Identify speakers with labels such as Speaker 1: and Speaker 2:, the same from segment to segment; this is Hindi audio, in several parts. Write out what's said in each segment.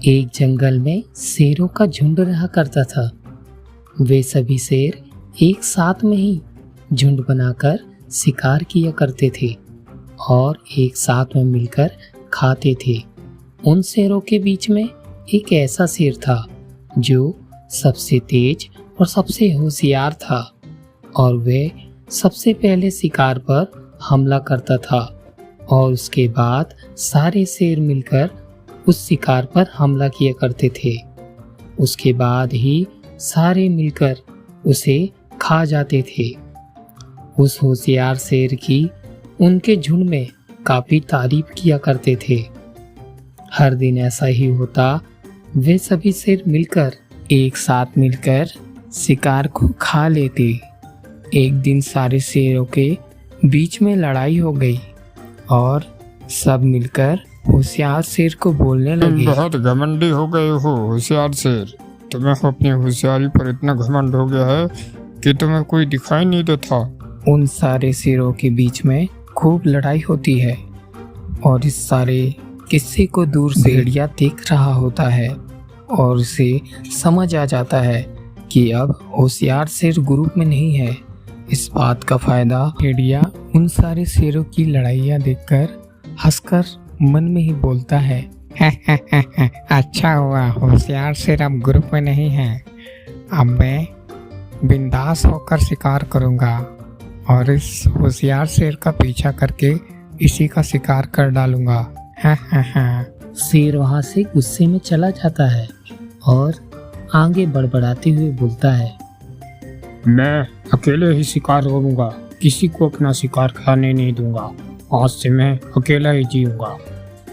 Speaker 1: एक जंगल में शेरों का झुंड रहा करता था। वे सभी शेर एक साथ में ही झुंड बनाकर शिकार किया करते थे और एक साथ में मिलकर खाते थे। उन शेरों के बीच में एक ऐसा शेर था जो सबसे तेज और सबसे होशियार था और वह सबसे पहले शिकार पर हमला करता था और उसके बाद सारे शेर मिलकर उस शिकार पर हमला किया करते थे। उसके बाद ही सारे मिलकर उसे खा जाते थे। उस होशियार शेर की उनके झुंड में काफी तारीफ किया करते थे। हर दिन ऐसा ही होता। वे सभी शेर मिलकर एक साथ मिलकर शिकार को खा लेते। एक दिन सारे शेरों के बीच में लड़ाई हो गई और सब मिलकर होशियार शेर को बोलने लगे,
Speaker 2: बहुत घमंडी हो गए हो होशियार शेर। तुम्हें अपनी होशियारी पर इतना घमंड हो गया है कि तुम्हें कोई दिखाई नहीं देता।
Speaker 1: उन सारे शेरों के बीच में खूब लड़ाई होती है और इस सारे किस्से को दूर से भेड़िया देख रहा होता है और उसे समझ आ जाता है कि अब होशियार शेर ग्रुप में नहीं है। इस बात का फायदा भेड़िया उन सारे शेरों की लड़ाइयाँ देखकर हंसकर मन में ही बोलता है, अच्छा हुआ होशियार शेर अब ग्रुप में नहीं है। अब मैं बिंदास होकर शिकार करूँगा और इस होशियार शेर का पीछा करके इसी का शिकार कर डालूंगा। शेर वहाँ से गुस्से में चला जाता है और आगे बड़बड़ाते हुए बोलता है,
Speaker 2: मैं अकेले ही शिकार करूंगा, किसी को अपना शिकार खाने नहीं दूंगा। आज से मैं अकेला ही जीऊंगा।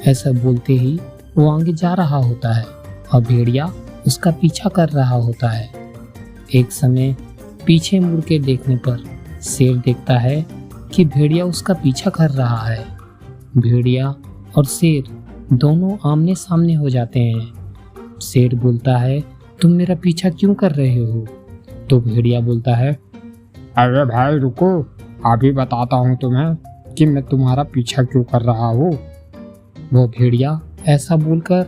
Speaker 1: ऐसा बोलते ही वो आगे जा रहा होता है और भेड़िया उसका पीछा कर रहा होता है। एक समय पीछे मुड़ के देखने पर शेर देखता है कि भेड़िया उसका पीछा कर रहा है। भेड़िया और शेर दोनों आमने सामने हो जाते हैं। शेर बोलता है, तुम मेरा पीछा क्यों कर रहे हो? तो भेड़िया बोलता है,
Speaker 2: अरे भाई रुको, अभी बताता हूँ तुम्हें कि मैं तुम्हारा पीछा क्यों कर रहा हूँ।
Speaker 1: वो भेड़िया ऐसा बोलकर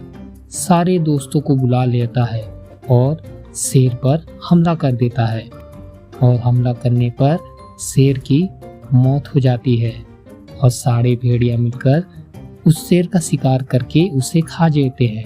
Speaker 1: सारे दोस्तों को बुला लेता है और शेर पर हमला कर देता है और हमला करने पर शेर की मौत हो जाती है और सारे भेड़िया मिलकर उस शेर का शिकार करके उसे खा जाते हैं।